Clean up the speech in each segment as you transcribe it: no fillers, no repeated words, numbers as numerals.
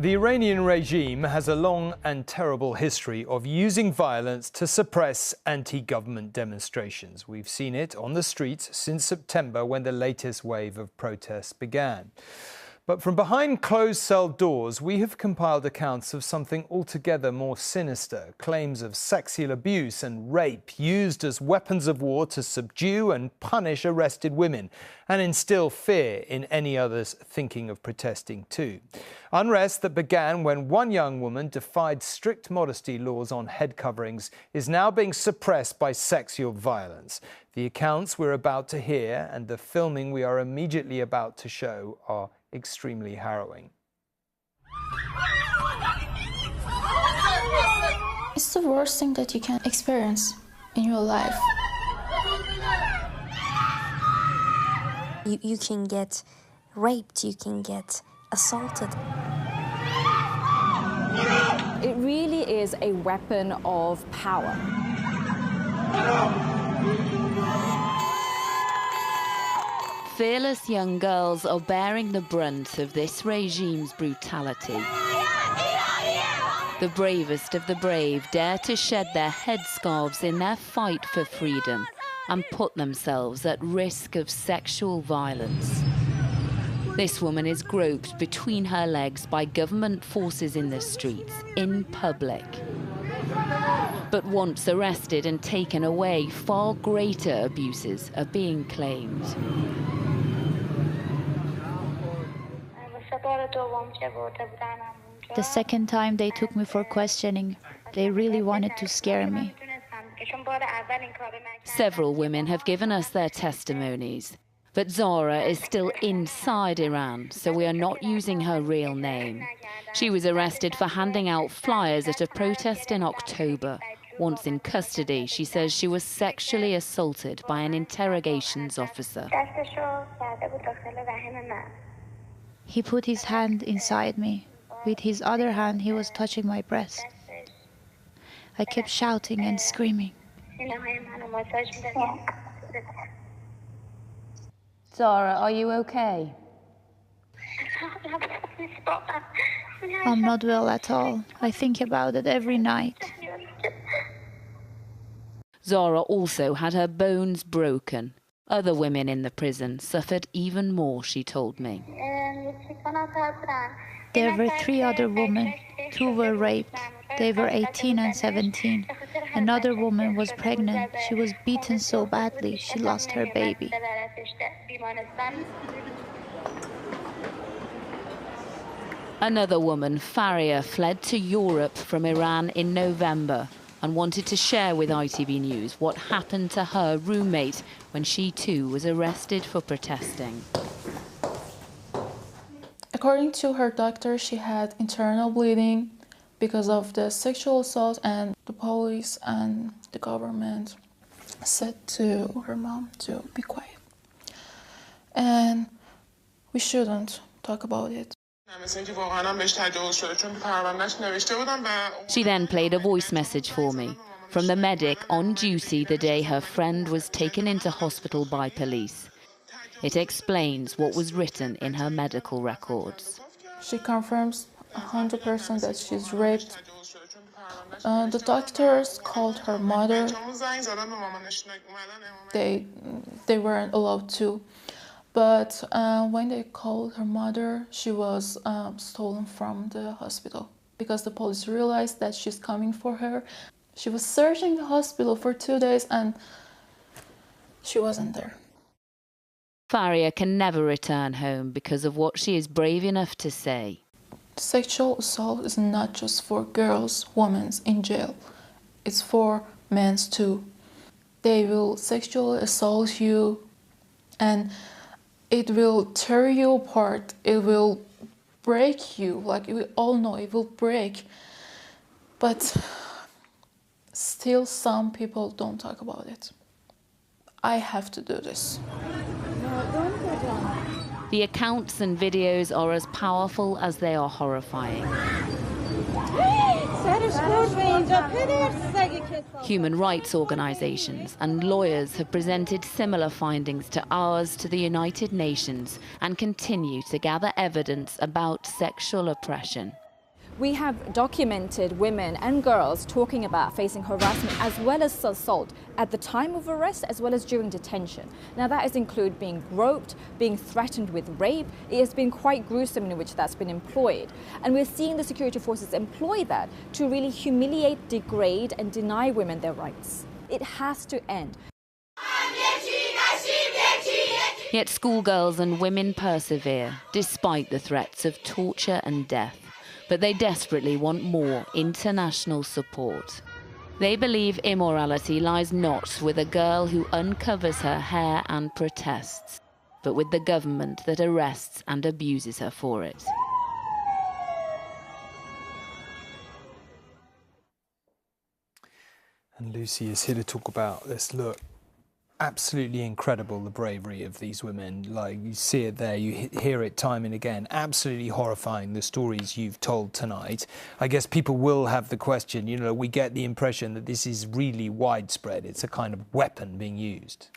The Iranian regime has a long and terrible history of using violence to suppress anti-government demonstrations. We've seen it on the streets since September, when the latest wave of protests began. But from behind closed cell doors, we have compiled accounts of something altogether more sinister: claims of sexual abuse and rape used as weapons of war to subdue and punish arrested women and instill fear in any others thinking of protesting too. Unrest that began when one young woman defied strict modesty laws on head coverings is now being suppressed by sexual violence. The accounts we're about to hear and the filming we are immediately about to show are extremely harrowing. It's the worst thing that you can experience in your life. You can get raped, you can get assaulted. It really is a weapon of power. Fearless young girls are bearing the brunt of this regime's brutality. The bravest of the brave dare to shed their headscarves in their fight for freedom and put themselves at risk of sexual violence. This woman is groped between her legs by government forces in the streets, in public. But once arrested and taken away, far greater abuses are being claimed. The second time they took me for questioning, they really wanted to scare me. Several women have given us their testimonies, but Zara is still inside Iran, so we are not using her real name. She was arrested for handing out flyers at a protest in October. Once in custody, she says she was sexually assaulted by an interrogations officer. He put his hand inside me. With his other hand, he was touching my breast. I kept shouting and screaming. Zara, are you okay? I'm not well at all. I think about it every night. Zara also had her bones broken. Other women in the prison suffered even more, she told me. There were 3 other women. 2 were raped. They were 18 and 17. Another woman was pregnant. She was beaten so badly, she lost her baby. Another woman, Faria, fled to Europe from Iran in November and wanted to share with ITV News what happened to her roommate when she too was arrested for protesting. According to her doctor, she had internal bleeding because of the sexual assault, and the police and the government said to her mom to be quiet. And we shouldn't talk about it. She then played a voice message for me from the medic on duty the day her friend was taken into hospital by police. It explains what was written in her medical records. She confirms 100% that she's raped. The doctors called her mother. They weren't allowed to. But when they called her mother, she was stolen from the hospital because the police realized that she's coming for her. She was searching the hospital for 2 days and she wasn't there. Faria can never return home because of what she is brave enough to say. Sexual assault is not just for girls, women in jail. It's for men too. They will sexually assault you and it will tear you apart. It will break you. Like we all know, it will break. But still some people don't talk about it. I have to do this. The accounts and videos are as powerful as they are horrifying. Human rights organisations and lawyers have presented similar findings to ours to the United Nations and continue to gather evidence about sexual oppression. We have documented women and girls talking about facing harassment as well as assault at the time of arrest as well as during detention. Now that has included being groped, being threatened with rape. It has been quite gruesome in which that's been employed. And we're seeing the security forces employ that to really humiliate, degrade and deny women their rights. It has to end. Yet schoolgirls and women persevere, despite the threats of torture and death. But they desperately want more international support. They believe immorality lies not with a girl who uncovers her hair and protests, but with the government that arrests and abuses her for it. And Lucy is here to talk about this. Look, absolutely incredible, the bravery of these women. Like, you see it there, you hear it time and again. Absolutely horrifying, the stories you've told tonight. I guess people will have the question, you know, we get the impression that this is really widespread. It's a kind of weapon being used.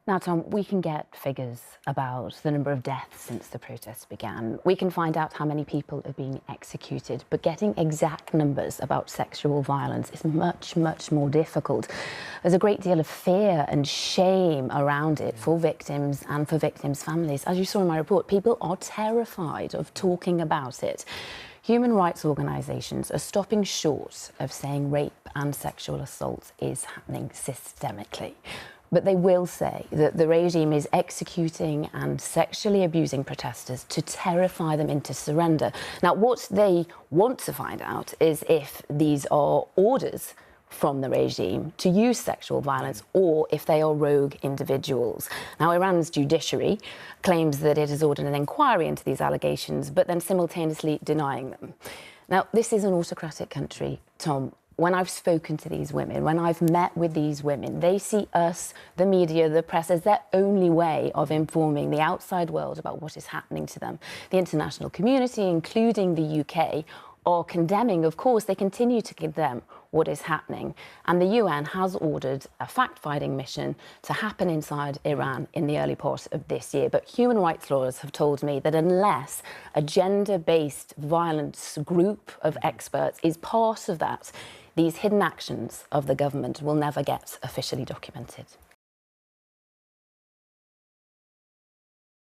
Now, Tom, we can get figures about the number of deaths since the protests began. We can find out how many people are being executed, but getting exact numbers about sexual violence is much, much more difficult. There's a great deal of fear and shame around it for victims and for victims' families. As you saw in my report, people are terrified of talking about it. Human rights organisations are stopping short of saying rape and sexual assault is happening systemically. But they will say that the regime is executing and sexually abusing protesters to terrify them into surrender. Now, what they want to find out is if these are orders from the regime to use sexual violence or if they are rogue individuals. Now, Iran's judiciary claims that it has ordered an inquiry into these allegations, but then simultaneously denying them. Now, this is an autocratic country, Tom. When I've spoken to these women, when I've met with these women, they see us, the media, the press, as their only way of informing the outside world about what is happening to them. The international community, including the UK, are condemning, of course, they continue to condemn what is happening. And the UN has ordered a fact-finding mission to happen inside Iran in the early part of this year. But human rights lawyers have told me that unless a gender-based violence group of experts is part of that, these hidden actions of the government will never get officially documented.